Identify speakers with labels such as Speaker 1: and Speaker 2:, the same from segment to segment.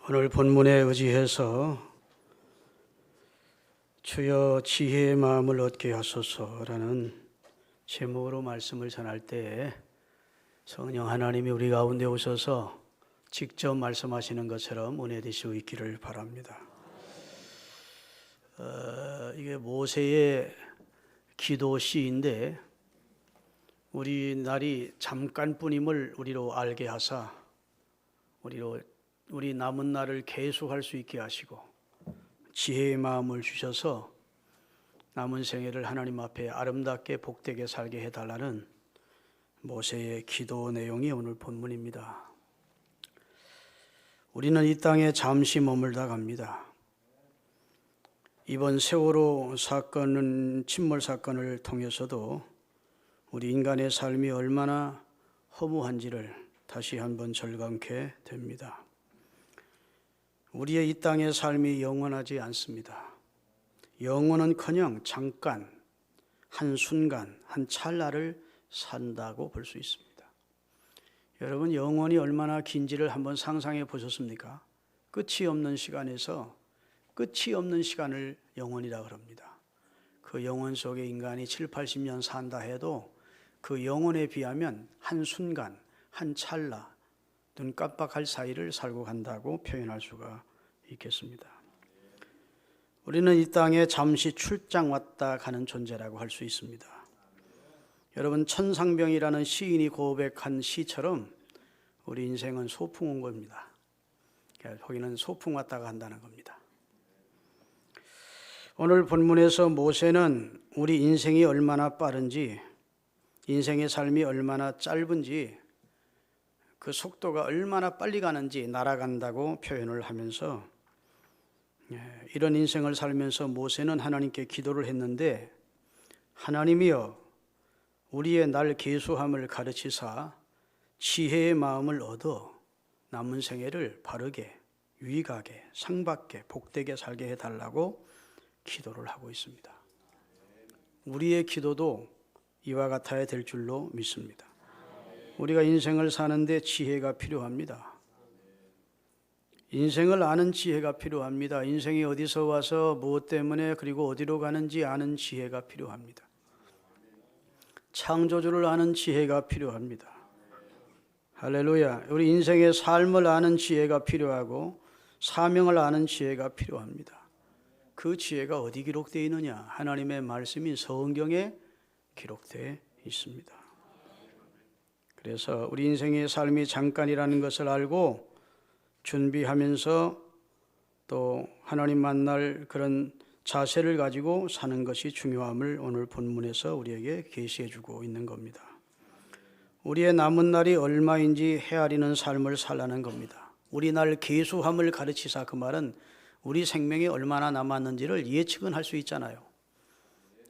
Speaker 1: 오늘 본문에 의지해서 주여 지혜의 마음을 얻게 하소서라는 제목으로 말씀을 전할 때 성령 하나님이 우리 가운데 오셔서 직접 말씀하시는 것처럼 은혜 되시고 있기를 바랍니다. 이게 모세의 기도 시인데 우리 날이 잠깐뿐임을 우리로 알게 하사 우리 남은 날을 계속할 수 있게 하시고 지혜의 마음을 주셔서 남은 생애를 하나님 앞에 아름답게 복되게 살게 해달라는 모세의 기도 내용이 오늘 본문입니다. 우리는 이 땅에 잠시 머물다 갑니다. 이번 세월호 사건은 침몰 사건을 통해서도 우리 인간의 삶이 얼마나 허무한지를 다시 한번 절감케 됩니다. 우리의 이 땅의 삶이 영원하지 않습니다. 영원은커녕 잠깐, 한순간, 한 찰나를 산다고 볼 수 있습니다. 여러분, 영원이 얼마나 긴지를 한번 상상해 보셨습니까? 끝이 없는 시간에서 끝이 없는 시간을 영원이라 그럽니다. 그 영원 속에 인간이 7, 80년 산다 해도 그 영원에 비하면 한순간, 한 찰나, 눈 깜빡할 사이를 살고 간다고 표현할 수가 있겠습니다. 우리는 이 땅에 잠시 출장 왔다 가는 존재라고 할 수 있습니다. 여러분, 천상병이라는 시인이 고백한 시처럼 우리 인생은 소풍 온 겁니다. 거기는 소풍 왔다 간다는 겁니다. 오늘 본문에서 모세는 우리 인생이 얼마나 빠른지, 인생의 삶이 얼마나 짧은지, 그 속도가 얼마나 빨리 가는지 날아간다고 표현을 하면서 이런 인생을 살면서 모세는 하나님께 기도를 했는데, 하나님이여 우리의 날 계수함을 가르치사 지혜의 마음을 얻어 남은 생애를 바르게, 유익하게, 상받게, 복되게 살게 해달라고 기도를 하고 있습니다. 우리의 기도도 이와 같아야 될 줄로 믿습니다. 우리가 인생을 사는데 지혜가 필요합니다. 인생을 아는 지혜가 필요합니다. 인생이 어디서 와서 무엇 때문에 그리고 어디로 가는지 아는 지혜가 필요합니다. 창조주를 아는 지혜가 필요합니다. 할렐루야. 우리 인생의 삶을 아는 지혜가 필요하고 사명을 아는 지혜가 필요합니다. 그 지혜가 어디 기록되어 있느냐? 하나님의 말씀인 성경에 기록되어 있습니다. 그래서 우리 인생의 삶이 잠깐이라는 것을 알고 준비하면서 또 하나님 만날 그런 자세를 가지고 사는 것이 중요함을 오늘 본문에서 우리에게 계시해 주고 있는 겁니다. 우리의 남은 날이 얼마인지 헤아리는 삶을 살라는 겁니다. 우리 날 계수함을 가르치사, 그 말은 우리 생명이 얼마나 남았는지를 예측은 할 수 있잖아요.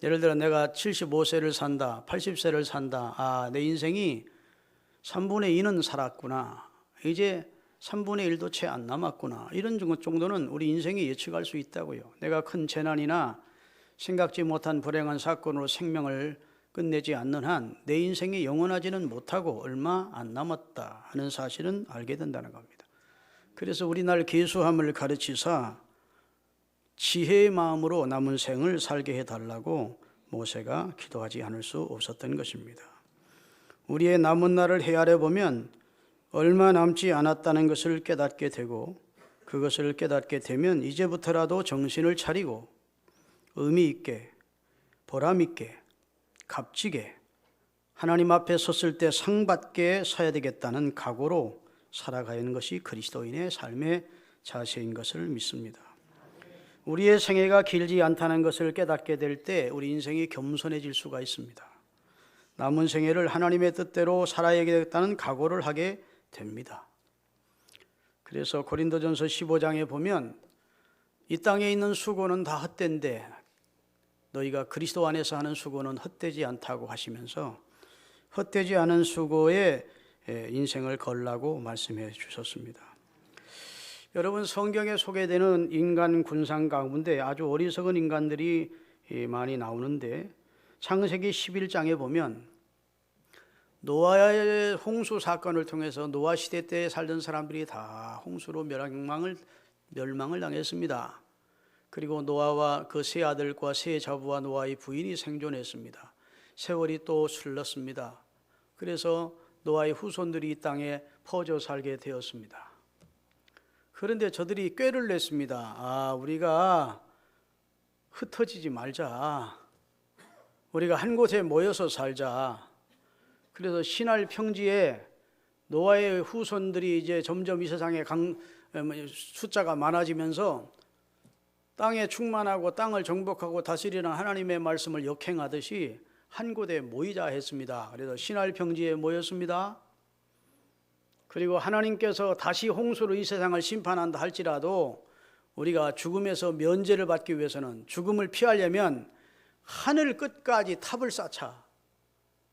Speaker 1: 예를 들어 내가 75세를 산다, 80세를 산다. 내 인생이 3분의 2는 살았구나. 이제 3분의 1도 채 안 남았구나. 이런 정도는 우리 인생이 예측할 수 있다고요. 내가 큰 재난이나 생각지 못한 불행한 사건으로 생명을 끝내지 않는 한 내 인생이 영원하지는 못하고 얼마 안 남았다 하는 사실은 알게 된다는 겁니다. 그래서 우리 날 계수함을 가르치사 지혜의 마음으로 남은 생을 살게 해달라고 모세가 기도하지 않을 수 없었던 것입니다. 우리의 남은 날을 헤아려 보면 얼마 남지 않았다는 것을 깨닫게 되고, 그것을 깨닫게 되면 이제부터라도 정신을 차리고 의미 있게, 보람 있게, 값지게 하나님 앞에 섰을 때 상받게 서야 되겠다는 각오로 살아가는 것이 그리스도인의 삶의 자세인 것을 믿습니다. 우리의 생애가 길지 않다는 것을 깨닫게 될 때 우리 인생이 겸손해질 수가 있습니다. 남은 생애를 하나님의 뜻대로 살아야겠다는 각오를 하게 됩니다. 그래서 고린도전서 15장에 보면 이 땅에 있는 수고는 다 헛된데 너희가 그리스도 안에서 하는 수고는 헛되지 않다고 하시면서 헛되지 않은 수고에 인생을 걸라고 말씀해 주셨습니다. 여러분, 성경에 소개되는 인간 군상 가운데 아주 어리석은 인간들이 많이 나오는데 창세기 11장에 보면 노아의 홍수 사건을 통해서 노아 시대 때 살던 사람들이 다 홍수로 멸망을 당했습니다. 그리고 노아와 그 세 아들과 세 자부와 노아의 부인이 생존했습니다. 세월이 또 흘렀습니다. 그래서 노아의 후손들이 이 땅에 퍼져 살게 되었습니다. 그런데 저들이 꾀를 냈습니다. 우리가 흩어지지 말자. 우리가 한 곳에 모여서 살자. 그래서 신할 평지에 노아의 후손들이 이제 점점 이 세상에 숫자가 많아지면서 땅에 충만하고 땅을 정복하고 다스리는 하나님의 말씀을 역행하듯이 한 곳에 모이자 했습니다. 그래서 신할 평지에 모였습니다. 그리고 하나님께서 다시 홍수로 이 세상을 심판한다 할지라도 우리가 죽음에서 면제를 받기 위해서는, 죽음을 피하려면 하늘 끝까지 탑을 쌓자.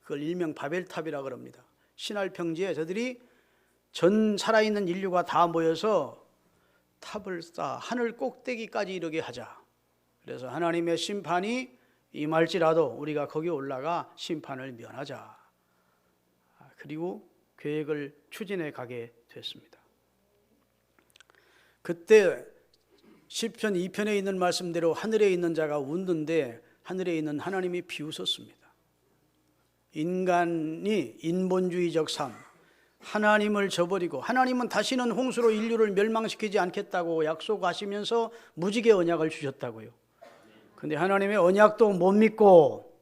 Speaker 1: 그걸 일명 바벨탑이라 그럽니다. 신할 평지에 저들이 전 살아있는 인류가 다 모여서 탑을 쌓아 하늘 꼭대기까지 이르게 하자. 그래서 하나님의 심판이 임할지라도 우리가 거기 올라가 심판을 면하자. 그리고 계획을 추진해 가게 됐습니다. 그때 시편 2편에 있는 말씀대로 하늘에 있는 자가 웃는데 하늘에 있는 하나님이 비웃었습니다. 인간이 인본주의적 삶, 하나님을 저버리고 하나님은 다시는 홍수로 인류를 멸망시키지 않겠다고 약속하시면서 무지개 언약을 주셨다고요. 그런데 하나님의 언약도 못 믿고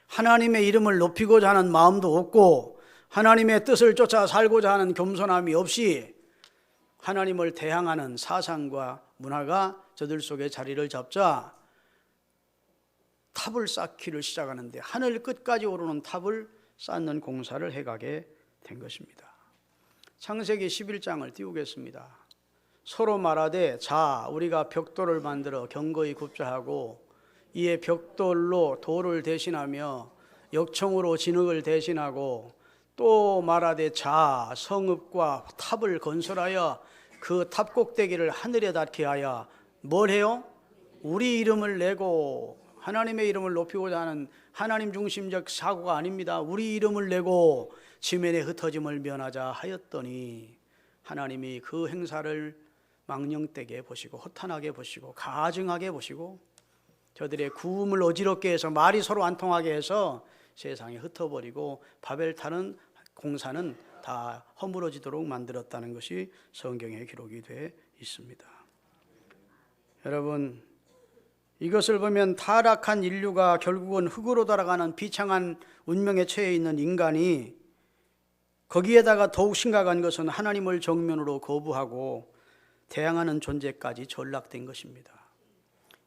Speaker 1: 하나님의 이름을 높이고자 하는 마음도 없고 하나님의 뜻을 쫓아 살고자 하는 겸손함이 없이 하나님을 대항하는 사상과 문화가 저들 속에 자리를 잡자 탑을 쌓기를 시작하는데 하늘 끝까지 오르는 탑을 쌓는 공사를 해가게 된 것입니다. 창세기 11장을 띄우겠습니다. 서로 말하되 자 우리가 벽돌을 만들어 견고히 굽자 하고 이에 벽돌로 돌을 대신하며 역청으로 진흙을 대신하고 또 말하되 자 성읍과 탑을 건설하여 그 탑 꼭대기를 하늘에 닿게 하여 뭘 해요? 우리 이름을 내고 하나님의 이름을 높이고자 하는 하나님 중심적 사고가 아닙니다. 우리 이름을 내고 지면의 흩어짐을 면하자 하였더니 하나님이 그 행사를 망령되게 보시고 허탄하게 보시고 가증하게 보시고 저들의 구음을 어지럽게 해서 말이 서로 안 통하게 해서 세상에 흩어버리고 바벨타는 공사는 다 허물어지도록 만들었다는 것이 성경에 기록이 되어 있습니다. 여러분, 이것을 보면 타락한 인류가 결국은 흙으로 돌아가는 비참한 운명에 처해 있는 인간이 거기에다가 더욱 심각한 것은 하나님을 정면으로 거부하고 대항하는 존재까지 전락된 것입니다.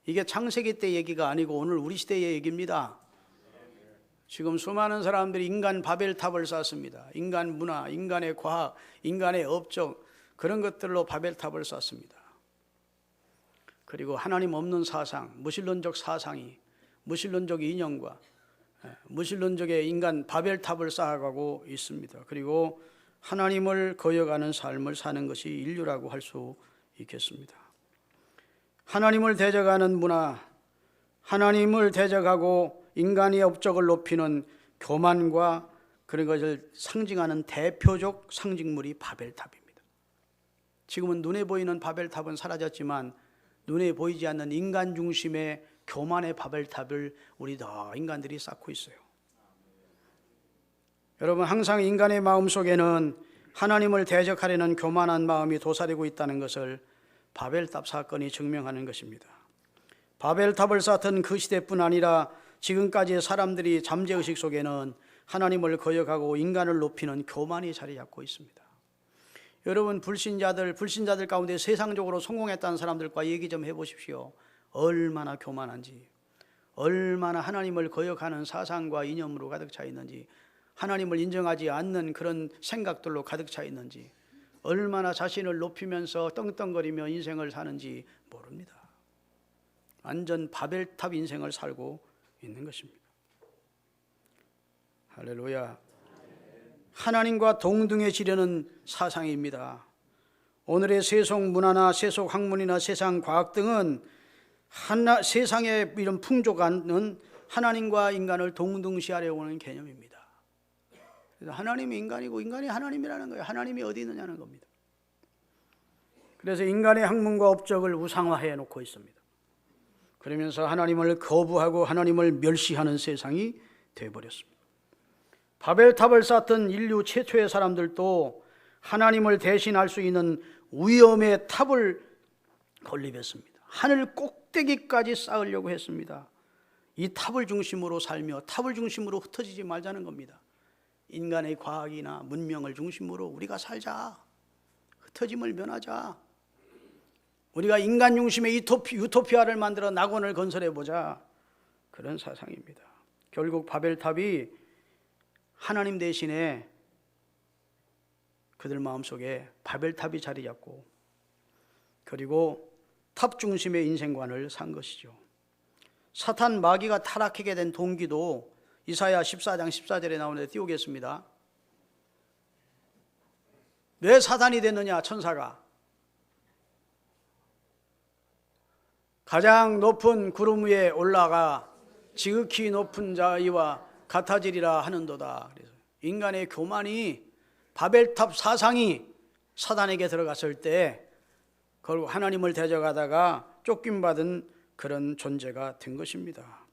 Speaker 1: 이게 창세기 때 얘기가 아니고 오늘 우리 시대의 얘기입니다. 지금 수많은 사람들이 인간 바벨탑을 쌓습니다. 인간 문화, 인간의 과학, 인간의 업적 그런 것들로 바벨탑을 쌓습니다. 그리고 하나님 없는 사상, 무신론적 사상이 무신론적 이념과 무신론적의 인간 바벨탑을 쌓아가고 있습니다. 그리고 하나님을 거역하는 삶을 사는 것이 인류라고 할 수 있겠습니다. 하나님을 대적하는 문화, 하나님을 대적하고 인간의 업적을 높이는 교만과 그런 것을 상징하는 대표적 상징물이 바벨탑입니다. 지금은 눈에 보이는 바벨탑은 사라졌지만 눈에 보이지 않는 인간 중심의 교만의 바벨탑을 우리 다 인간들이 쌓고 있어요. 여러분, 항상 인간의 마음속에는 하나님을 대적하려는 교만한 마음이 도사리고 있다는 것을 바벨탑 사건이 증명하는 것입니다. 바벨탑을 쌓던 그 시대뿐 아니라 지금까지의 사람들이 잠재의식 속에는 하나님을 거역하고 인간을 높이는 교만이 자리 잡고 있습니다. 여러분, 불신자들 가운데 세상적으로 성공했다는 사람들과 얘기 좀 해보십시오. 얼마나 교만한지, 얼마나 하나님을 거역하는 사상과 이념으로 가득 차 있는지, 하나님을 인정하지 않는 그런 생각들로 가득 차 있는지, 얼마나 자신을 높이면서 떵떵거리며 인생을 사는지 모릅니다. 완전 바벨탑 인생을 살고 있는 것입니다. 할렐루야. 하나님과 동등해지려는 사상입니다. 오늘의 세속 문화나 세속 학문이나 세상 과학 등은 세상의 이런 풍조가는 하나님과 인간을 동등시하려고 하는 개념입니다. 그래서 하나님이 인간이고 인간이 하나님이라는 거예요. 하나님이 어디 있느냐는 겁니다. 그래서 인간의 학문과 업적을 우상화해 놓고 있습니다. 그러면서 하나님을 거부하고 하나님을 멸시하는 세상이 되어버렸습니다. 바벨탑을 쌓던 인류 최초의 사람들도 하나님을 대신할 수 있는 위엄의 탑을 건립했습니다. 하늘 꼭대기까지 쌓으려고 했습니다. 이 탑을 중심으로 살며 탑을 중심으로 흩어지지 말자는 겁니다. 인간의 과학이나 문명을 중심으로 우리가 살자. 흩어짐을 면하자. 우리가 인간 중심의 유토피아를 만들어 낙원을 건설해보자. 그런 사상입니다. 결국 바벨탑이 하나님 대신에 그들 마음속에 바벨탑이 자리 잡고, 그리고 탑 중심의 인생관을 산 것이죠. 사탄 마귀가 타락하게 된 동기도 이사야 14장 14절에 나오는데 띄우겠습니다. 왜 사탄이 됐느냐? 천사가 가장 높은 구름 위에 올라가 지극히 높은 자와 같아지리라 하는도다. 그래서 인간의 교만이, 바벨탑 사상이 사단에게 들어갔을 때 결국 하나님을 대적하다가 쫓김받은 그런 존재가 된 것입니다.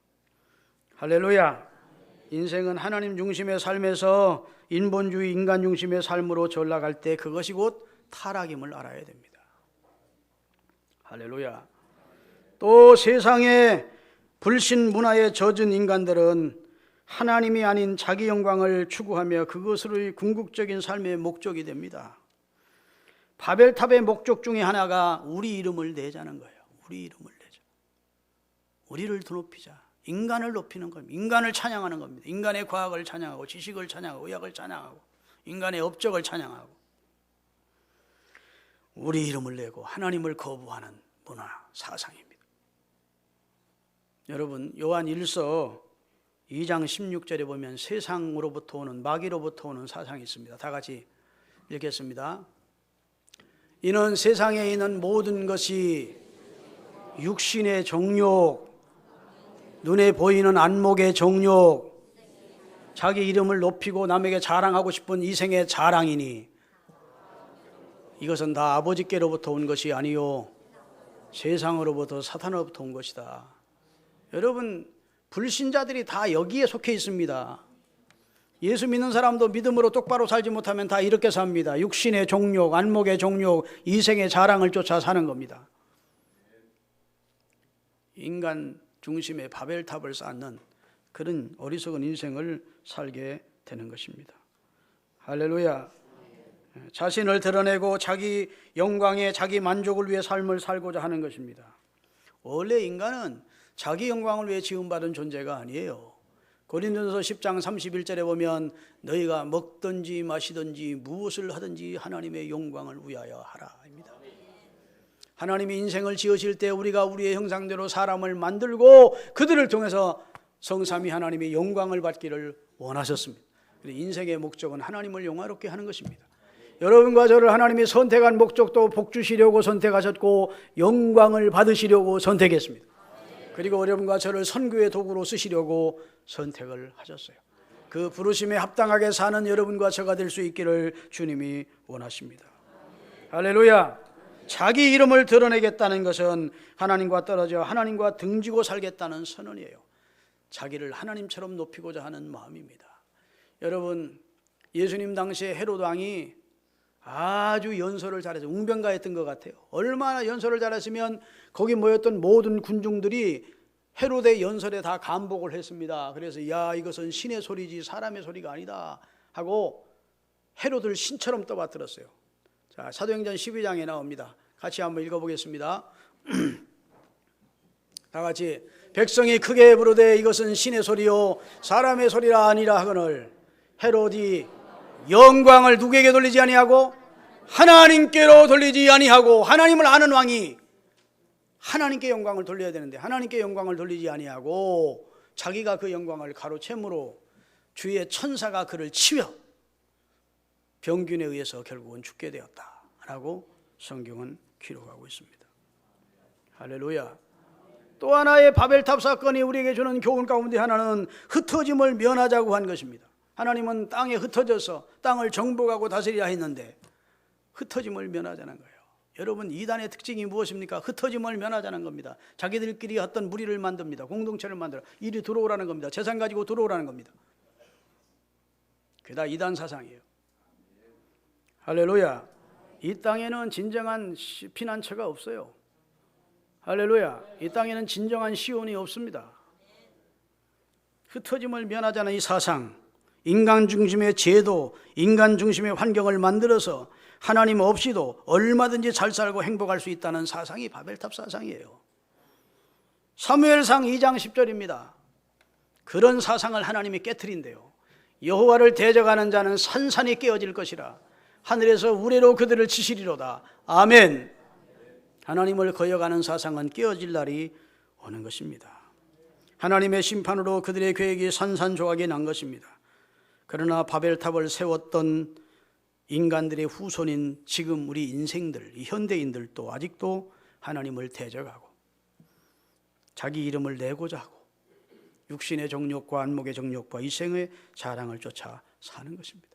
Speaker 1: 할렐루야. 인생은 하나님 중심의 삶에서 인본주의 인간 중심의 삶으로 전락할 때 그것이 곧 타락임을 알아야 됩니다. 할렐루야. 또 세상의 불신 문화에 젖은 인간들은 하나님이 아닌 자기 영광을 추구하며 그것으로 궁극적인 삶의 목적이 됩니다. 바벨탑의 목적 중에 하나가 우리 이름을 내자는 거예요. 우리 이름을 내자. 우리를 더 높이자. 인간을 높이는 겁니다. 인간을 찬양하는 겁니다. 인간의 과학을 찬양하고 지식을 찬양하고 의학을 찬양하고 인간의 업적을 찬양하고 우리 이름을 내고 하나님을 거부하는 문화 사상입니다. 여러분, 요한 1서 2장 16절에 보면 세상으로부터 오는, 마귀로부터 오는 사상이 있습니다. 다 같이 읽겠습니다. 이는 세상에 있는 모든 것이 육신의 정욕, 눈에 보이는 안목의 정욕, 자기 이름을 높이고 남에게 자랑하고 싶은 이생의 자랑이니 이것은 다 아버지께로부터 온 것이 아니요 세상으로부터 사탄으로부터 온 것이다. 여러분, 불신자들이 다 여기에 속해 있습니다. 예수 믿는 사람도 믿음으로 똑바로 살지 못하면 다 이렇게 삽니다. 육신의 정욕, 안목의 정욕, 이생의 자랑을 쫓아 사는 겁니다. 인간 중심의 바벨탑을 쌓는 그런 어리석은 인생을 살게 되는 것입니다. 할렐루야. 자신을 드러내고 자기 영광에 자기 만족을 위해 삶을 살고자 하는 것입니다. 원래 인간은 자기 영광을 위해 지음받은 존재가 아니에요. 고린도전서 10장 31절에 보면 너희가 먹든지 마시든지 무엇을 하든지 하나님의 영광을 위하여 하라 입니다. 하나님이 인생을 지으실 때 우리가 우리의 형상대로 사람을 만들고 그들을 통해서 성삼위 하나님의 영광을 받기를 원하셨습니다. 인생의 목적은 하나님을 영화롭게 하는 것입니다. 여러분과 저를 하나님이 선택한 목적도 복 주시려고 선택하셨고 영광을 받으시려고 선택했습니다. 그리고 여러분과 저를 선교의 도구로 쓰시려고 선택을 하셨어요. 그 부르심에 합당하게 사는 여러분과 저가 될 수 있기를 주님이 원하십니다. 할렐루야. 자기 이름을 드러내겠다는 것은 하나님과 떨어져 하나님과 등지고 살겠다는 선언이에요. 자기를 하나님처럼 높이고자 하는 마음입니다. 여러분, 예수님 당시에 헤롯 왕이 아주 연설을 잘해서 웅변가했던 것 같아요. 얼마나 연설을 잘했으면 거기 모였던 모든 군중들이 헤롯의 연설에 다 감복을 했습니다. 그래서 야, 이것은 신의 소리지 사람의 소리가 아니다 하고 헤롯을 신처럼 떠받들었어요. 자, 사도행전 12장에 나옵니다. 같이 한번 읽어보겠습니다. 다 같이 백성이 크게 부르되 이것은 신의 소리요 사람의 소리라 아니라 하거늘 헤롯이 영광을 누구에게 돌리지 아니하고 하나님께로 돌리지 아니하고, 하나님을 아는 왕이 하나님께 영광을 돌려야 되는데 하나님께 영광을 돌리지 아니하고 자기가 그 영광을 가로채므로 주의 천사가 그를 치며 병균에 의해서 결국은 죽게 되었다라고 성경은 기록하고 있습니다. 할렐루야. 또 하나의 바벨탑 사건이 우리에게 주는 교훈 가운데 하나는 흩어짐을 면하자고 한 것입니다. 하나님은 땅에 흩어져서 땅을 정복하고 다스리라 했는데 흩어짐을 면하자는 거예요. 여러분, 이단의 특징이 무엇입니까? 흩어짐을 면하자는 겁니다. 자기들끼리 어떤 무리를 만듭니다. 공동체를 만들어 이리 들어오라는 겁니다. 재산 가지고 들어오라는 겁니다. 그게 다 이단 사상이에요. 할렐루야. 이 땅에는 진정한 피난처가 없어요. 할렐루야. 이 땅에는 진정한 시온이 없습니다. 흩어짐을 면하자는 이 사상, 인간 중심의 제도, 인간 중심의 환경을 만들어서 하나님 없이도 얼마든지 잘 살고 행복할 수 있다는 사상이 바벨탑 사상이에요. 사무엘상 2장 10절입니다. 그런 사상을 하나님이 깨트린대요. 여호와를 대적하는 자는 산산이 깨어질 것이라. 하늘에서 우레로 그들을 치시리로다. 아멘. 하나님을 거역하는 사상은 깨어질 날이 오는 것입니다. 하나님의 심판으로 그들의 계획이 산산조각이 난 것입니다. 그러나 바벨탑을 세웠던 인간들의 후손인 지금 우리 인생들, 이 현대인들도 아직도 하나님을 대적하고 자기 이름을 내고자 하고 육신의 정욕과 안목의 정욕과 이생의 자랑을 쫓아 사는 것입니다.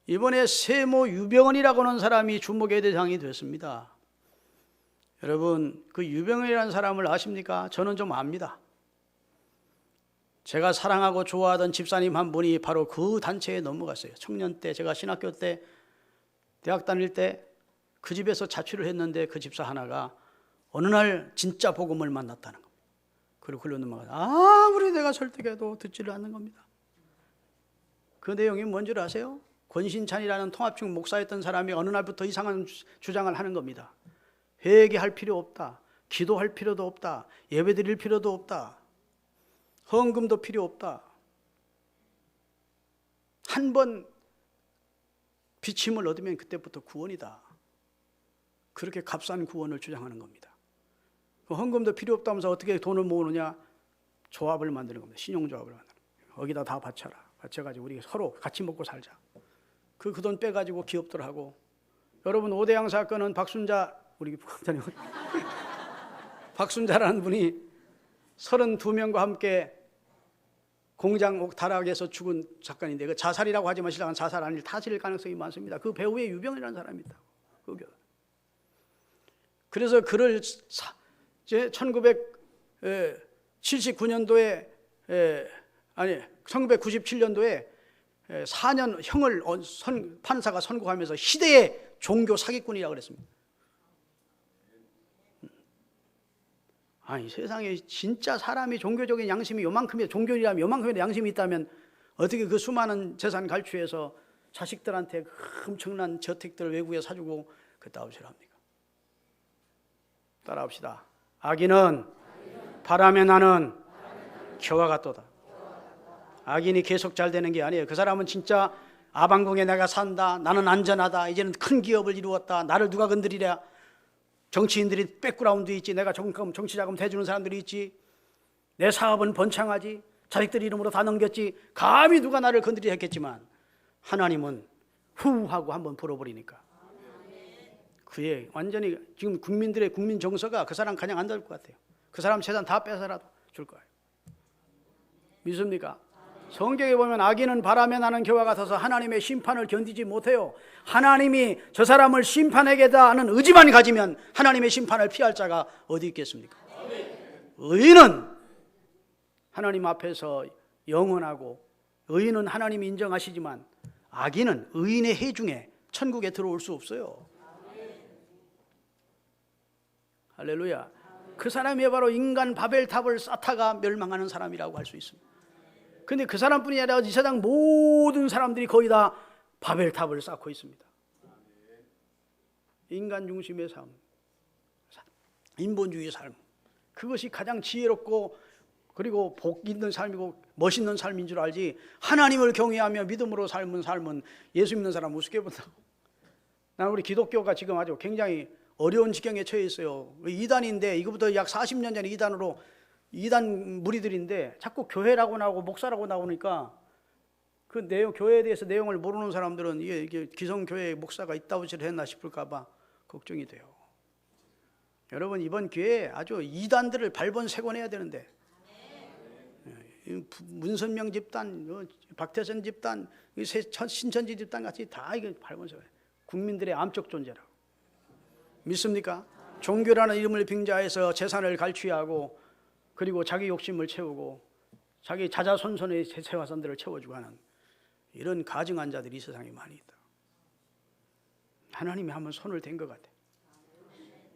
Speaker 1: 이번에 세모 유병헌이라고 하는 사람이 주목의 대상이 됐습니다. 여러분, 그 유병헌이라는 사람을 아십니까? 저는 좀 압니다. 제가 사랑하고 좋아하던 집사님 한 분이 바로 그 단체에 넘어갔어요. 청년 때, 제가 신학교 때, 대학 다닐 때 그 집에서 자취를 했는데 그 집사 하나가 어느 날 진짜 복음을 만났다는 겁니다. 그리고 글로 넘어가서 아무리 내가 설득해도 듣지를 않는 겁니다. 그 내용이 뭔지 아세요? 권신찬이라는 통합중 목사였던 사람이 어느 날부터 이상한 주장을 하는 겁니다. 회개할 필요 없다. 기도할 필요도 없다. 예배 드릴 필요도 없다. 헌금도 필요 없다. 한 번 비침을 얻으면 그때부터 구원이다. 그렇게 값싼 구원을 주장하는 겁니다. 헌금도 필요 없다면서 어떻게 돈을 모으느냐? 조합을 만드는 겁니다. 신용조합을 만드는 거예요. 거기다 다 바쳐라. 바쳐가지고 우리 서로 같이 먹고 살자. 그 돈 빼가지고 기업들 하고. 여러분, 오대양 사건은 박순자, 우리 부장님 박순자라는 분이 32명과 함께 공장 다락에서 죽은 사건인데 그 자살이라고 하지만 실상은 자살 아닐 타실 가능성이 많습니다. 그 배우의 유병헌이라는 사람이 있다. 그래서 그를 1979년도에 아니 1997년도에 4년 형을 판사가 선고하면서 시대의 종교 사기꾼이라고 그랬습니다. 아니, 세상에 진짜 사람이 종교적인 양심이 요만큼의 종교라면 요만큼의 양심이 있다면 어떻게 그 수많은 재산 갈취해서 자식들한테 엄청난 저택들을 외국에 사주고 그따위를 합니까? 따라합시다. 악인은 바람에 나는 겨와 같도다. 악인이 계속 잘 되는 게 아니에요. 그 사람은 진짜 아방궁에 내가 산다. 나는 안전하다. 이제는 큰 기업을 이루었다. 나를 누가 건드리랴. 정치인들이 백그라운드 있지. 내가 정치자금 대주는 사람들이 있지. 내 사업은 번창하지. 자식들 이름으로 다 넘겼지. 감히 누가 나를 건드리려 했겠지만 하나님은 후 하고 한번 불어버리니까 그의 완전히 지금 국민들의 국민 정서가 그 사람 그냥 안 될 것 같아요. 그 사람 재산 다 뺏어라도 줄 거예요. 믿습니까? 성경에 보면 악인은 바람에 나는 겨와 같아서 하나님의 심판을 견디지 못해요. 하나님이 저 사람을 심판하겠다 하는 의지만 가지면 하나님의 심판을 피할 자가 어디 있겠습니까? 의인은 하나님 앞에서 영원하고 의인은 하나님이 인정하시지만 악인은 의인의 해 중에 천국에 들어올 수 없어요. 할렐루야. 그 사람이 바로 인간 바벨탑을 쌓다가 멸망하는 사람이라고 할 수 있습니다. 근데 그 사람뿐이 아니라 이 세상 모든 사람들이 거의 다 바벨탑을 쌓고 있습니다. 인간 중심의 삶, 인본주의 삶, 그것이 가장 지혜롭고 그리고 복 있는 삶이고 멋있는 삶인 줄 알지, 하나님을 경외하며 믿음으로 삶은 삶은 예수 믿는 사람 우습게 본다고. 나는 우리 기독교가 지금 아주 굉장히 어려운 지경에 처해 있어요. 이단인데 이거부터 약 40년 전에 이단 무리들인데 자꾸 교회라고 나오고 목사라고 나오니까 그 내용, 교회에 대해서 내용을 모르는 사람들은 이게 기성교회 목사가 있다고 했나 싶을까 봐 걱정이 돼요. 여러분, 이번 기회에 아주 이단들을 발본색원해야 되는데 문선명 집단, 박태선 집단, 신천지 집단 같이 다 이거 팔면서 국민들의 암적 존재라고 믿습니까? 종교라는 이름을 빙자해서 재산을 갈취하고 그리고 자기 욕심을 채우고 자기 자자손손의 재화선들을 채워주고 하는 이런 가증한 자들이 이 세상에 많이 있다. 하나님이 한번 손을 댄 것 같아.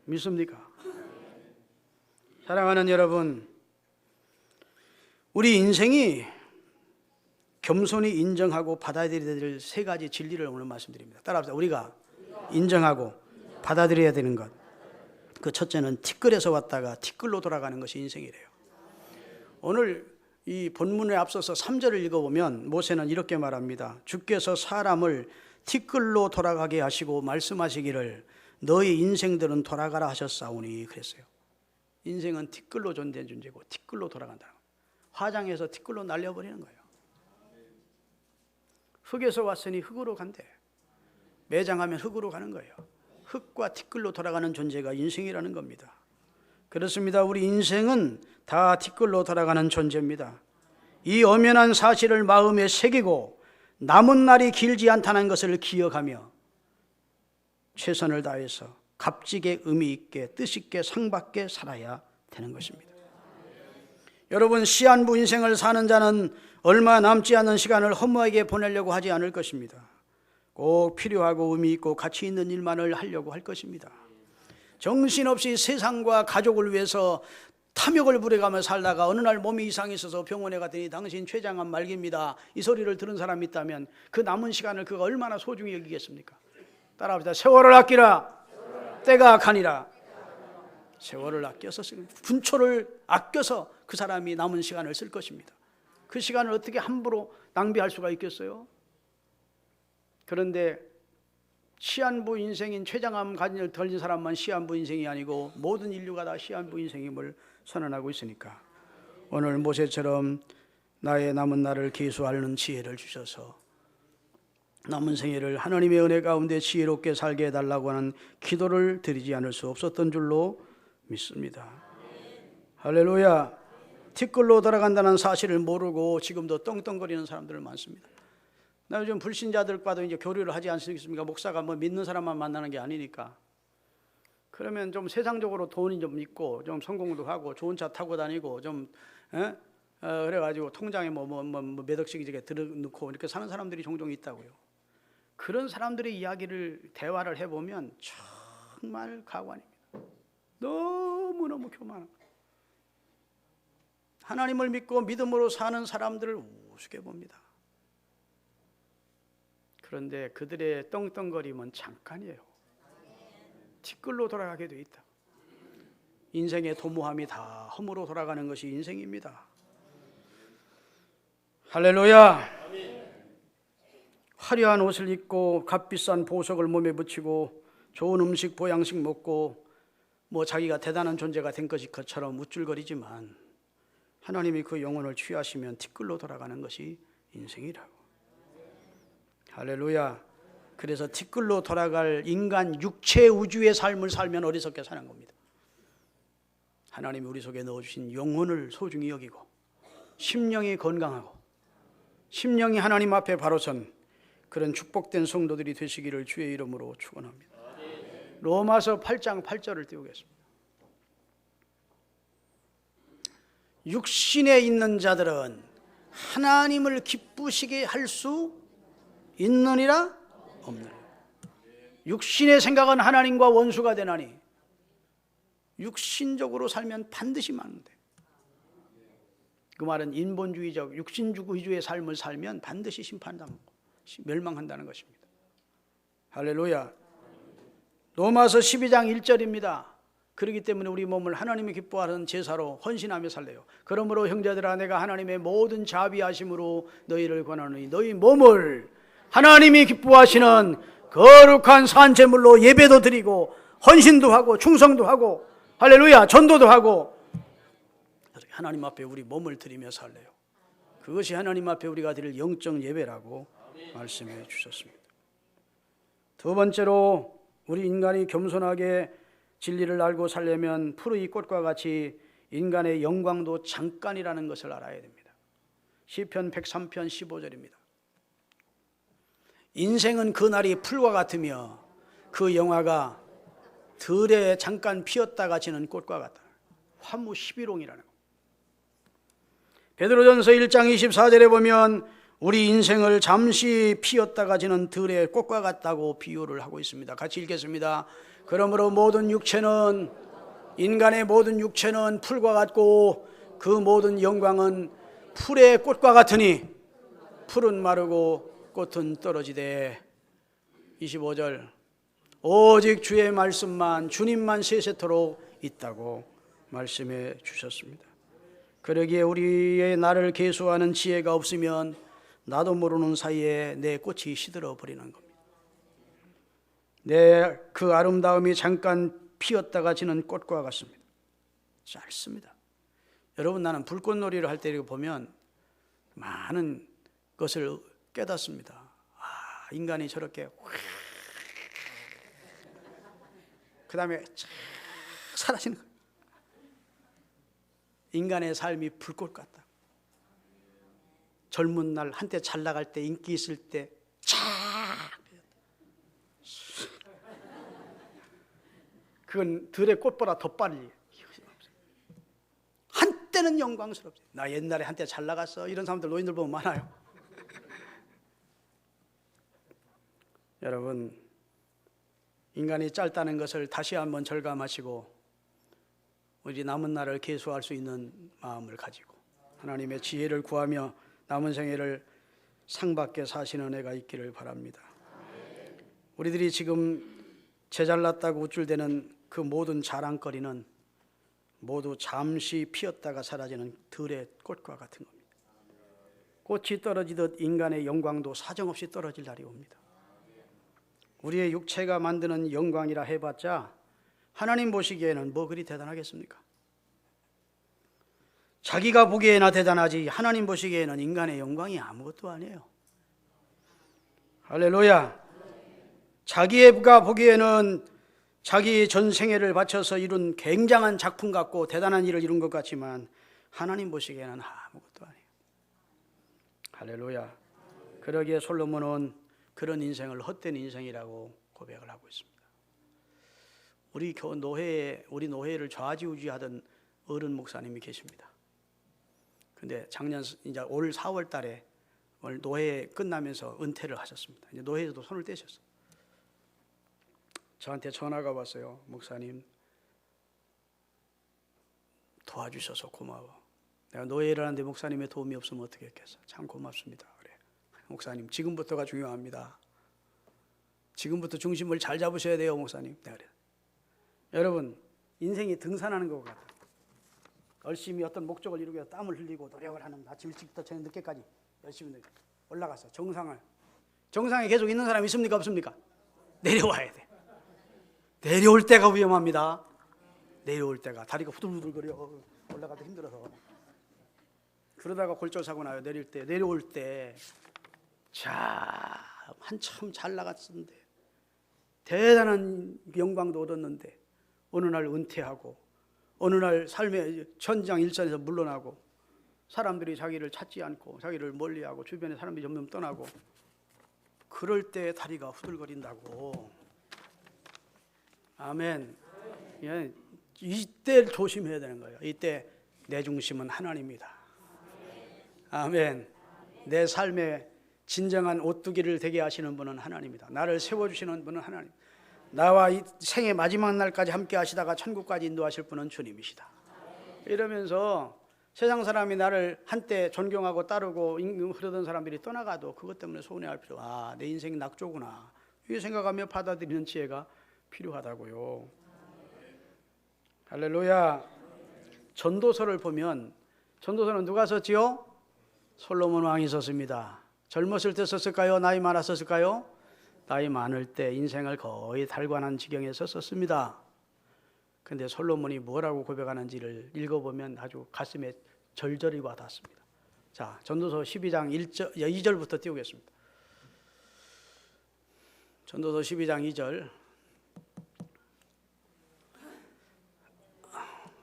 Speaker 1: 믿습니까? 사랑하는 여러분, 우리 인생이 겸손히 인정하고 받아들여야 될 세 가지 진리를 오늘 말씀드립니다. 따라합시다. 우리가 인정하고 받아들여야 되는 것. 그 첫째는 티끌에서 왔다가 티끌로 돌아가는 것이 인생이래요. 오늘 이 본문에 앞서서 3절을 읽어보면 모세는 이렇게 말합니다. 주께서 사람을 티끌로 돌아가게 하시고 말씀하시기를 너희 인생들은 돌아가라 하셨사오니 그랬어요. 인생은 티끌로 존재한 존재고 티끌로 돌아간다. 화장해서 티끌로 날려버리는 거예요. 흙에서 왔으니 흙으로 간대. 매장하면 흙으로 가는 거예요. 흙과 티끌로 돌아가는 존재가 인생이라는 겁니다. 그렇습니다. 우리 인생은 다 티끌로 돌아가는 존재입니다. 이 엄연한 사실을 마음에 새기고 남은 날이 길지 않다는 것을 기억하며 최선을 다해서 값지게 의미 있게 뜻 있게 상받게 살아야 되는 것입니다. 여러분, 시한부 인생을 사는 자는 얼마 남지 않은 시간을 허무하게 보내려고 하지 않을 것입니다. 꼭 필요하고 의미 있고 가치 있는 일만을 하려고 할 것입니다. 정신없이 세상과 가족을 위해서 탐욕을 부려가며 살다가 어느 날 몸이 이상해서 병원에 갔더니 당신 췌장암 말기입니다. 이 소리를 들은 사람이 있다면 그 남은 시간을 그가 얼마나 소중히 여기겠습니까? 따라합시다. 세월을 아끼라. 때가 악하니라. 세월을 아껴서 분초를 아껴서 그 사람이 남은 시간을 쓸 것입니다. 그 시간을 어떻게 함부로 낭비할 수가 있겠어요? 그런데 시한부 인생인 췌장암 걸린 사람만 시한부 인생이 아니고 모든 인류가 다 시한부 인생임을 선언하고 있으니까 오늘 모세처럼 나의 남은 날을 계수하는 지혜를 주셔서 남은 생애를 하나님의 은혜 가운데 지혜롭게 살게 해달라고 하는 기도를 드리지 않을 수 없었던 줄로 믿습니다. 할렐루야. 티끌로 돌아간다는 사실을 모르고 지금도 떵떵거리는 사람들 많습니다. 나 요즘 불신자들과도 이제 교류를 하지 않습니까? 목사가 뭐 믿는 사람만 만나는 게 아니니까. 그러면 좀 세상적으로 돈이 좀 있고 좀 성공도 하고 좋은 차 타고 다니고 좀 그래가지고 통장에 몇 억씩 이렇게 들어놓고 이렇게 사는 사람들이 종종 있다고요. 그런 사람들의 이야기를 대화를 해보면 정말 가관입니다. 너무너무 교만한 거예요. 하나님을 믿고 믿음으로 사는 사람들을 우습게 봅니다. 그런데 그들의 떵떵거림은 잠깐이에요. 티끌로 돌아가게 돼 있다. 인생의 도모함이 다 험으로 돌아가는 것이 인생입니다. 할렐루야. 화려한 옷을 입고 값비싼 보석을 몸에 붙이고 좋은 음식 보양식 먹고 뭐 자기가 대단한 존재가 된 것처럼 우쭐거리지만 하나님이 그 영혼을 취하시면 티끌로 돌아가는 것이 인생이라고. 할렐루야. 그래서 티끌로 돌아갈 인간 육체 우주의 삶을 살면 어리석게 사는 겁니다. 하나님이 우리 속에 넣어주신 영혼을 소중히 여기고 심령이 건강하고 심령이 하나님 앞에 바로 선 그런 축복된 성도들이 되시기를 주의 이름으로 축원합니다. 로마서 8장 8절을 띄우겠습니다. 육신에 있는 자들은 하나님을 기쁘시게 할 수 있느니라 없느니라. 육신의 생각은 하나님과 원수가 되나니 육신적으로 살면 반드시 망돼. 그 말은 인본주의적 육신주의주의 삶을 살면 반드시 심판당하고 멸망한다는 것입니다. 할렐루야. 로마서 12장 1절입니다. 그렇기 때문에 우리 몸을 하나님이 기뻐하는 제사로 헌신하며 살래요. 그러므로 형제들아 내가 하나님의 모든 자비하심으로 너희를 권하노니 너희 몸을 하나님이 기뻐하시는 거룩한 산제물로 예배도 드리고 헌신도 하고 충성도 하고 할렐루야 전도도 하고 하나님 앞에 우리 몸을 드리며 살래요. 그것이 하나님 앞에 우리가 드릴 영적 예배라고 말씀해 주셨습니다. 두 번째로 우리 인간이 겸손하게 진리를 알고 살려면 푸르이 꽃과 같이 인간의 영광도 잠깐이라는 것을 알아야 됩니다. 시편 103편 15절입니다. 인생은 그날이 풀과 같으며 그 영화가 들에 잠깐 피었다가 지는 꽃과 같다. 화무 11홍이라는 거. 베드로전서 1장 24절에 보면 우리 인생을 잠시 피었다가 지는 들의 꽃과 같다고 비유를 하고 있습니다. 같이 읽겠습니다. 그러므로 인간의 모든 육체는 풀과 같고 그 모든 영광은 풀의 꽃과 같으니 풀은 마르고 꽃은 떨어지되. 25절 오직 주의 말씀만 주님만 세세토록 있다고 말씀해 주셨습니다. 그러기에 우리의 나를 계수하는 지혜가 없으면 나도 모르는 사이에 내 꽃이 시들어 버리는 겁니다. 내 그 아름다움이 잠깐 피었다가 지는 꽃과 같습니다. 짧습니다. 여러분, 나는 불꽃놀이를 할 때 보면 많은 것을 깨닫습니다. 인간이 저렇게 그 다음에 사라지는 거예요. 인간의 삶이 불꽃 같다. 젊은 날 한때 잘 나갈 때 인기 있을 때 그건 들의 꽃보다 더 빨리. 한때는 영광스럽지. 나 옛날에 한때 잘 나갔어. 이런 사람들 노인들 보면 많아요. 여러분, 인간이 짧다는 것을 다시 한번 절감하시고 우리 남은 날을 계수할 수 있는 마음을 가지고 하나님의 지혜를 구하며 남은 생애를 상받게 사시는 은혜가 있기를 바랍니다. 우리들이 지금 제잘났다고 우쭐대는 그 모든 자랑거리는 모두 잠시 피었다가 사라지는 들의 꽃과 같은 겁니다. 꽃이 떨어지듯 인간의 영광도 사정없이 떨어질 날이 옵니다. 우리의 육체가 만드는 영광이라 해봤자 하나님 보시기에는 뭐 그리 대단하겠습니까? 자기가 보기에나 대단하지 하나님 보시기에는 인간의 영광이 아무것도 아니에요. 할렐루야. 자기가 보기에는 자기 전생애를 바쳐서 이룬 굉장한 작품 같고 대단한 일을 이룬 것 같지만 하나님 보시기에는 아무것도 아니에요. 할렐루야. 그러기에 솔로몬은 그런 인생을 헛된 인생이라고 고백을 하고 있습니다. 우리 노회를 좌지우지하던 어른 목사님이 계십니다. 근데 이제 올 4월 달에 노회 끝나면서 은퇴를 하셨습니다. 이제 노회에서도 손을 떼셨어요. 저한테 전화가 왔어요. 목사님, 도와주셔서 고마워. 내가 노예를 하는데 목사님의 도움이 없으면 어떻게 했겠어. 참 고맙습니다. 그래. 목사님, 지금부터가 중요합니다. 지금부터 중심을 잘 잡으셔야 돼요, 목사님. 내가 그래. 여러분, 인생이 등산하는 것 같아요. 열심히 어떤 목적을 이루기 위해서 땀을 흘리고 노력을 하는 아침 일찍부터 저녁 늦게까지 열심히 올라가서 정상에 계속 있는 사람이 있습니까, 없습니까? 내려와야 돼. 내려올 때가 위험합니다. 내려올 때가 다리가 후들후들거려. 올라가도 힘들어서. 그러다가 골절사고 나요. 내려올 때. 자, 한참 잘 나갔었는데 대단한 영광도 얻었는데 어느 날 은퇴하고 어느 날 삶의 전장 일선에서 물러나고 사람들이 자기를 찾지 않고 자기를 멀리하고 주변에 사람들이 점점 떠나고 그럴 때 다리가 후들거린다고. 아멘. 예, 이때 조심해야 되는 거예요. 이때 내 중심은 하나님이다. 아멘. 내 삶의 진정한 오뚜기를 되게 하시는 분은 하나님이다. 나를 세워주시는 분은 하나님. 나와 이 생의 마지막 날까지 함께 하시다가 천국까지 인도하실 분은 주님이시다. 이러면서 세상 사람이 나를 한때 존경하고 따르고 흐르던 사람들이 떠나가도 그것 때문에 서운해할 필요. 내 인생이 낙조구나. 이렇게 생각하며 받아들이는 지혜가 필요하다고요. 할렐루야. 전도서를 보면 전도서는 누가 썼지요? 솔로몬 왕이 썼습니다. 젊었을 때 썼을까요? 나이 많았었을까요? 나이 많을 때 인생을 거의 달관한 지경에서 썼습니다. 근데 솔로몬이 뭐라고 고백하는지를 읽어보면 아주 가슴에 절절히 와닿습니다. 자, 전도서 12장 2절부터 띄우겠습니다. 전도서 12장 2절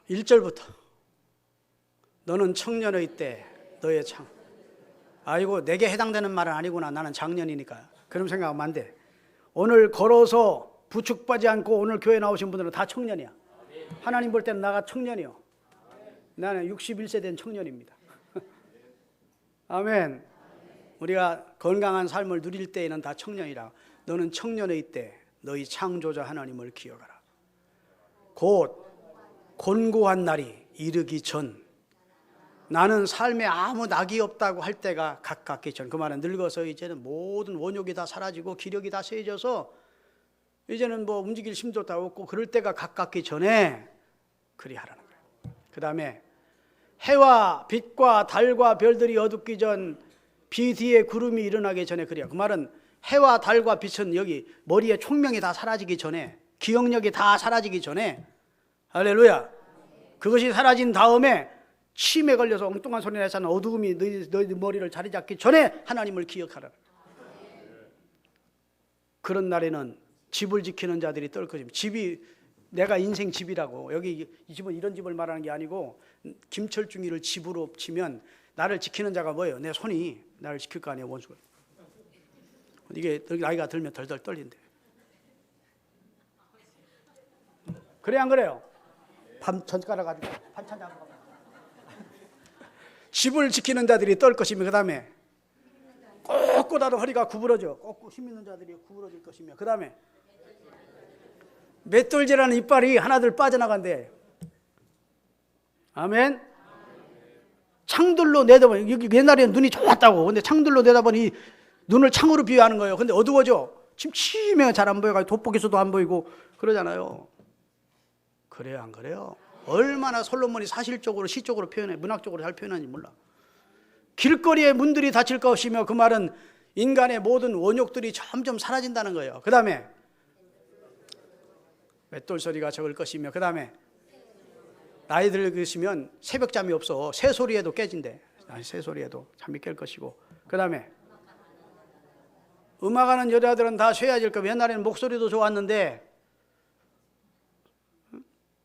Speaker 1: 1절부터 너는 청년의 때 너의 창 아이고 내게 해당되는 말은 아니구나, 나는 작년이니까, 그런 생각하면 안 돼. 오늘 걸어서 부축받지 않고 오늘 교회 나오신 분들은 다 청년이야. 하나님 볼 때는 나가 청년이요. 나는 61세 된 청년입니다. 아멘. 우리가 건강한 삶을 누릴 때에는 다 청년이라. 너는 청년의 때 너희 창조자 하나님을 기억하라. 곧 곤고한 날이 이르기 전, 나는 삶에 아무 낙이 없다고 할 때가 가깝기 전. 그 말은 늙어서 이제는 모든 원욕이 다 사라지고 기력이 다 세져서 이제는 뭐 움직일 힘도 다 없고 그럴 때가 가깝기 전에 그리하라는 거예요. 그 다음에 해와 빛과 달과 별들이 어둡기 전, 비 뒤에 구름이 일어나기 전에 그리하. 그 말은 해와 달과 빛은 여기 머리에 총명이 다 사라지기 전에, 기억력이 다 사라지기 전에, 할렐루야, 그것이 사라진 다음에 치매에 걸려서 엉뚱한 소리 내서는 어두움이 너희 머리를 자리 잡기 전에 하나님을 기억하라. 그런 날에는 집을 지키는 자들이 떨 것입니다. 집이 내가 인생 집이라고. 여기 이 집은 이런 집을 말하는 게 아니고, 김철중이를 집으로 치면 나를 지키는 자가 뭐예요? 내 손이 나를 지킬 거 아니에요, 원수가. 이게 나이가 들면 덜덜 떨린대. 그래 안 그래요? 밤 전가라 가지고 반찬 잡고 집을 지키는 자들이 떨 것이며, 그 다음에 꼿꼿하도 허리가 구부러져, 꼿꼿 힘 있는 자들이 구부러질 것이며, 그 다음에 맷돌질하는 이빨이 하나둘 빠져나간대. 아멘. 창들로 내다보니, 여기 옛날에는 눈이 좋았다고. 근데 창들로 내다보니 눈을 창으로 비유하는 거예요. 근데 어두워져. 침침해, 잘 안 보여가지고 돋보기서도 안 보이고 그러잖아요. 그래요, 안 그래요? 얼마나 솔로몬이 사실적으로, 시적으로 표현해, 문학적으로 잘 표현하는지 몰라. 길거리에 문들이 닫힐 것이며, 그 말은 인간의 모든 원욕들이 점점 사라진다는 거예요. 그 다음에 맷돌 소리가 적을 것이며, 그 다음에 나이 들으시면 새벽잠이 없어. 새소리에도 깨진대. 새소리에도 잠이 깰 것이고, 그 다음에 음악하는 여자들은 다 쇠해질 거고, 옛날에는 목소리도 좋았는데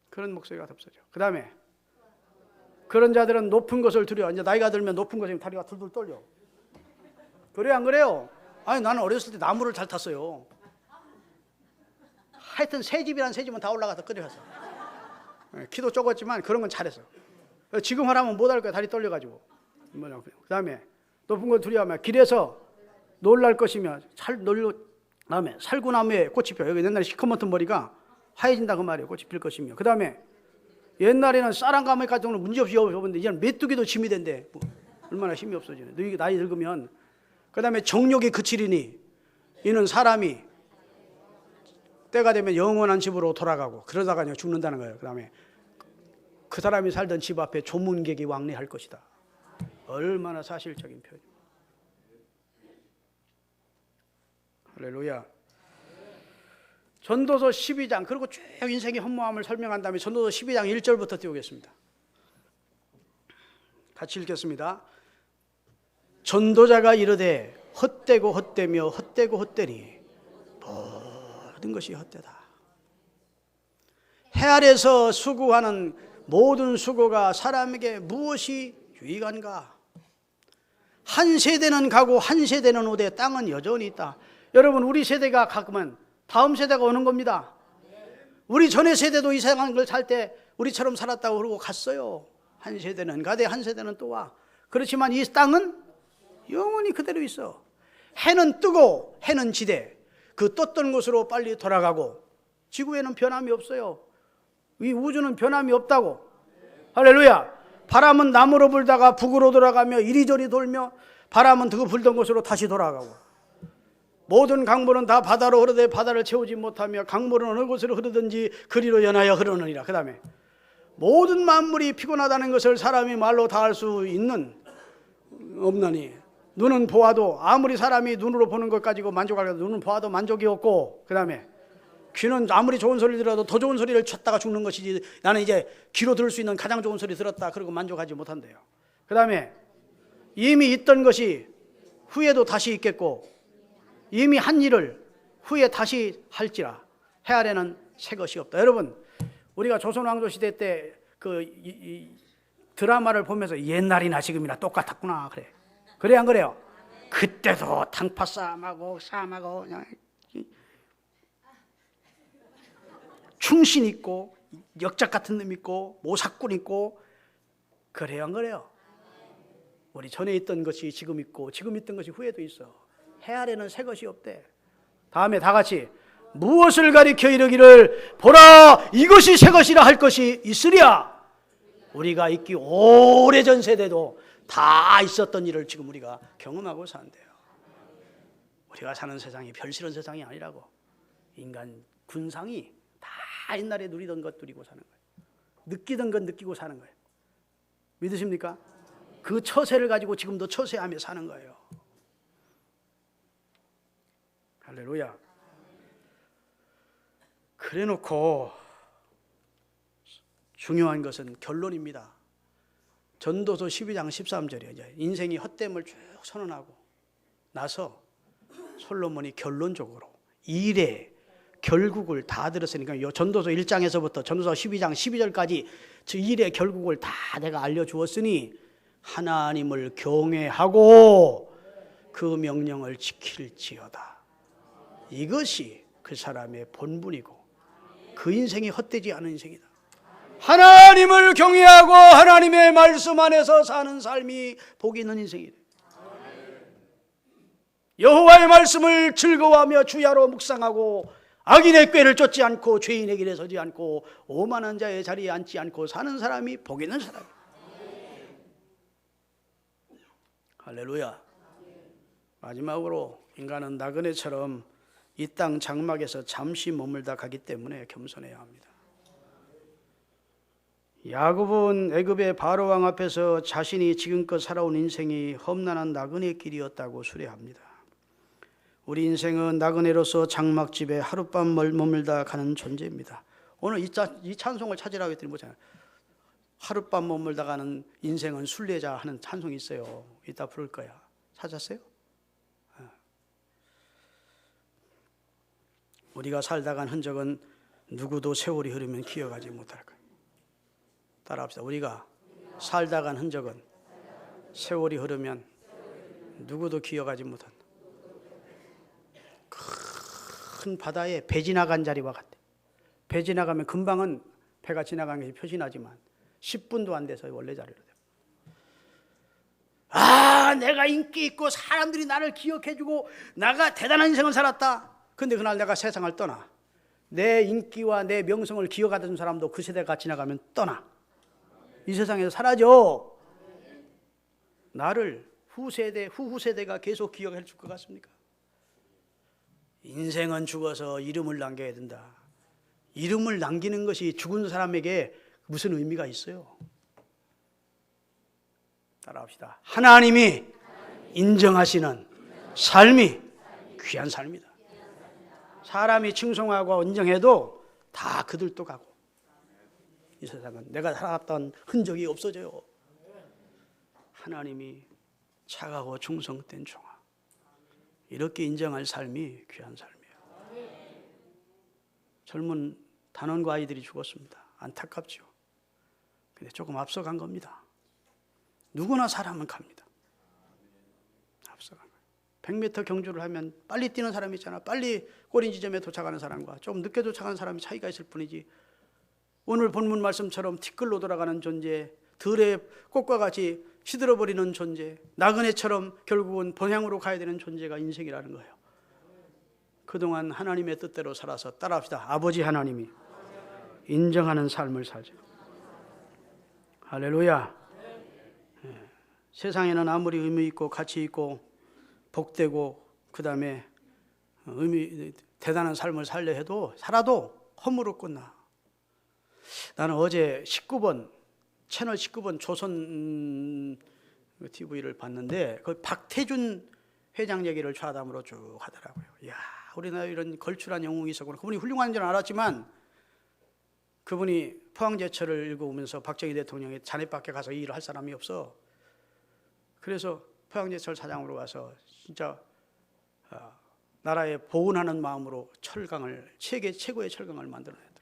Speaker 1: 그런 목소리가 없어져. 그 다음에 그런 자들은 높은 것을 두려워. 이제 나이가 들면 높은 것이면 다리가 툴툴 떨려. 그래 안 그래요? 아니, 나는 어렸을 때 나무를 잘 탔어요. 하여튼 새집이란 새집은 다 올라가서 끓여갔어. 키도 적었지만 그런 건 잘했어. 지금 하라면 못할 거야, 다리 떨려가지고. 그 다음에 높은 걸 두려워하면 길에서 놀랄 것이며, 다음에 살구나무에 꽃이 펴. 여기 옛날에 시커먼 머리가 하얘진다 그 말이에요. 꽃이 필 것이며, 그 다음에 옛날에는 쌀한가마에 같은 경우는 문제없이 없었는데 이제는 메뚜기도 짐이 된대. 얼마나 힘이 없어지네. 너희 나이 늙으면. 그 다음에 정욕이 그치리니 이는 사람이 때가 되면 영원한 집으로 돌아가고, 그러다가 그냥 죽는다는 거예요. 그 다음에 그 사람이 살던 집 앞에 조문객이 왕래할 것이다. 얼마나 사실적인 표현입니다. 할렐루야. 전도서 12장, 그리고 쭉 인생의 허무함을 설명한 다음에 전도서 12장 1절부터 띄우겠습니다. 같이 읽겠습니다. 전도자가 이르되 헛되고 헛되며 헛되고 헛되니 모든 것이 헛되다. 해 아래서 수고하는 모든 수고가 사람에게 무엇이 유익한가? 한 세대는 가고 한 세대는 오되 땅은 여전히 있다. 여러분, 우리 세대가 가면 다음 세대가 오는 겁니다. 우리 전의 세대도 이상한 걸 살 때 우리처럼 살았다고 그러고 갔어요. 한 세대는 가되 한 세대는 또 와. 그렇지만 이 땅은 영원히 그대로 있어. 해는 뜨고 해는 지대, 그 떴던 곳으로 빨리 돌아가고, 지구에는 변함이 없어요. 이 우주는 변함이 없다고. 할렐루야. 바람은 남으로 불다가 북으로 돌아가며 이리저리 돌며, 바람은 그 불던 곳으로 다시 돌아가고, 모든 강물은 다 바다로 흐르되 바다를 채우지 못하며, 강물은 어느 곳으로 흐르든지 그리로 연하여 흐르느니라. 그 다음에 모든 만물이 피곤하다는 것을 사람이 말로 다 할 수 있는 없나니, 눈은 보아도 아무리 사람이 눈으로 보는 것 가지고 만족하려도 눈은 보아도 만족이 없고, 그 다음에 귀는 아무리 좋은 소리를 들어도 더 좋은 소리를 찾다가 죽는 것이지, 나는 이제 귀로 들을 수 있는 가장 좋은 소리 들었다 그러고 만족하지 못한대요. 그 다음에 이미 있던 것이 후에도 다시 있겠고, 이미 한 일을 후에 다시 할지라 해 아래는 새 것이 없다. 여러분, 우리가 조선왕조 시대 때 그 드라마를 보면서 옛날이나 지금이나 똑같았구나 그래. 그래 안 그래요? 그때도 당파 싸움하고 그냥 충신 있고 역작 같은 놈 있고 모사꾼 있고 그래요 안 그래요? 우리 전에 있던 것이 지금 있고 지금 있던 것이 후에도 있어. 해 아래는 새 것이 없대. 다음에 다 같이 무엇을 가리켜 이르기를 보라 이것이 새 것이라 할 것이 있으랴. 우리가 있기 오래전 세대도 다 있었던 일을 지금 우리가 경험하고 산대요. 우리가 사는 세상이 별실한 세상이 아니라고. 인간 군상이 다 옛날에 누리던 것 누리고 사는 거예요. 느끼던 것 느끼고 사는 거예요. 믿으십니까? 그 처세를 가지고 지금도 처세하며 사는 거예요. 할렐루야. 그래놓고 중요한 것은 결론입니다. 전도서 12장 13절에 인생이 헛됨을 쭉 선언하고 나서 솔로몬이 결론적으로 일의 결국을 다 들었으니까 전도서 1장에서부터 전도서 12장 12절까지 저 일의 결국을 다 내가 알려주었으니 하나님을 경외하고 그 명령을 지킬지어다. 이것이 그 사람의 본분이고 그 인생이 헛되지 않은 인생이다. 하나님을 경외하고 하나님의 말씀 안에서 사는 삶이 복이 있는 인생이다. 여호와의 말씀을 즐거워하며 주야로 묵상하고 악인의 꾀를 쫓지 않고 죄인의 길에 서지 않고 오만한 자의 자리에 앉지 않고 사는 사람이 복 있는 사람이다. 할렐루야. 마지막으로 인간은 나그네처럼 이 땅 장막에서 잠시 머물다 가기 때문에 겸손해야 합니다. 야곱은 애굽의 바로 왕 앞에서 자신이 지금껏 살아온 인생이 험난한 나그네 길이었다고 수레합니다. 우리 인생은 나그네로서 장막집에 하룻밤 머물다 가는 존재입니다. 오늘 이 찬송을 찾으라고 했더니 뭐잖아요. 하룻밤 머물다 가는 인생은 순례자 하는 찬송이 있어요. 이따 부를 거야. 찾았어요? 우리가 살다 간 흔적은 누구도 세월이 흐르면 기억하지 못할 거예요. 따라합시다. 우리가 살다 간 흔적은 세월이 흐르면 누구도 기억하지 못한다. 큰 바다에 배 지나간 자리와 같아. 배 지나가면 금방은 배가 지나간 것이 표시나지만 10분도 안 돼서 원래 자리로 돼. 내가 인기 있고 사람들이 나를 기억해주고 나가 대단한 인생을 살았다. 근데 그날 내가 세상을 떠나. 내 인기와 내 명성을 기억하던 사람도 그 세대가 지나가면 떠나. 이 세상에서 사라져. 나를 후세대가 계속 기억해 줄 것 같습니까? 인생은 죽어서 이름을 남겨야 된다. 이름을 남기는 것이 죽은 사람에게 무슨 의미가 있어요? 따라합시다. 하나님이 인정하시는 삶이 귀한 삶이다. 사람이 칭송하고 인정해도 다 그들도 가고 이 세상은 내가 살았던 흔적이 없어져요. 하나님이 차가워 충성된 종아, 이렇게 인정할 삶이 귀한 삶이에요. 젊은 단원과 아이들이 죽었습니다. 안타깝죠. 근데 조금 앞서간 겁니다. 누구나 사람은 갑니다. 앞서간 거예요. 100m 경주를 하면 빨리 뛰는 사람이 있잖아. 빨리 꼬린 지점에 도착하는 사람과 좀 늦게 도착하는 사람이 차이가 있을 뿐이지, 오늘 본문 말씀처럼 티끌로 돌아가는 존재, 들의 꽃과 같이 시들어버리는 존재, 나그네처럼 결국은 본향으로 가야 되는 존재가 인생이라는 거예요. 그동안 하나님의 뜻대로 살아서 따라합시다. 아버지 하나님이 인정하는 삶을 살자. 할렐루야. 세상에는 아무리 의미 있고 가치 있고 복되고 그 다음에 대단한 삶을 살려 해도 살아도 허무로 끝나. 나는 어제 19번 채널 19번 조선 TV를 봤는데 그 박태준 회장 얘기를 좌담으로 쭉 하더라고요. 이야, 우리나라 이런 걸출한 영웅이 있었구나. 그분이 훌륭한 줄 알았지만 그분이 포항제철을 읽어오면서 박정희 대통령이 자네밖에 가서 이 일을 할 사람이 없어. 그래서 포항제철 사장으로 가서 진짜 나라에 보훈하는 마음으로 철강을, 세계 최고의 철강을 만들어냈다.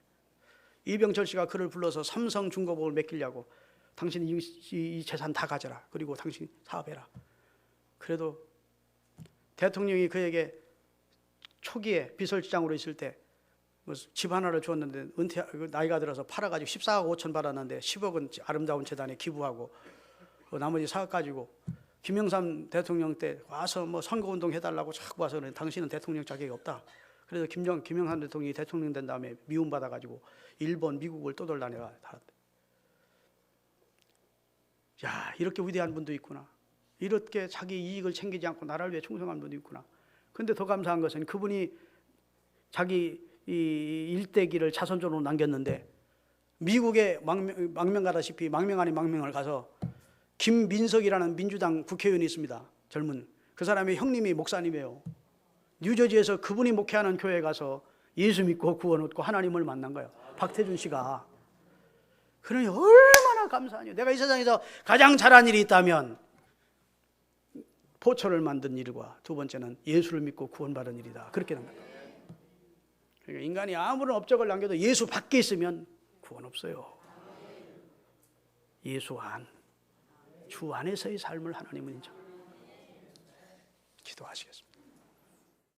Speaker 1: 이병철 씨가 그를 불러서 삼성중공업을 맡기려고, 당신 이 재산 다 가져라. 그리고 당신 사업해라. 그래도 대통령이 그에게 초기에 비서실장으로 있을 때 집 하나를 주었는데 나이가 들어서 팔아가지고 14억 5천 받았는데 10억은 아름다운 재단에 기부하고 나머지 사업 가지고 김영삼 대통령 때 와서 뭐 선거운동 해달라고 자꾸 와서 당신은 대통령 자격이 없다. 그래서 김영삼 대통령이 대통령 된 다음에 미움받아가지고 일본, 미국을 떠돌다녀가 야, 이렇게 위대한 분도 있구나. 이렇게 자기 이익을 챙기지 않고 나라를 위해 충성한 분도 있구나. 그런데 더 감사한 것은 그분이 자기 이 일대기를 자손적으로 남겼는데 미국에 망명 가다시피 망명 아닌 망명을 가서 김민석이라는 민주당 국회의원이 있습니다. 젊은 그 사람의 형님이 목사님이에요. 뉴저지에서 그분이 목회하는 교회에 가서 예수 믿고 구원 얻고 하나님을 만난 거예요. 박태준 씨가. 그러니 얼마나 감사하냐. 내가 이 세상에서 가장 잘한 일이 있다면 포철을 만든 일과 두 번째는 예수를 믿고 구원받은 일이다. 그렇게 된 거예요. 그러니까 인간이 아무런 업적을 남겨도 예수 밖에 있으면 구원 없어요. 예수 안, 주 안에서의 삶을 하나님은 인정. 기도하시겠습니다.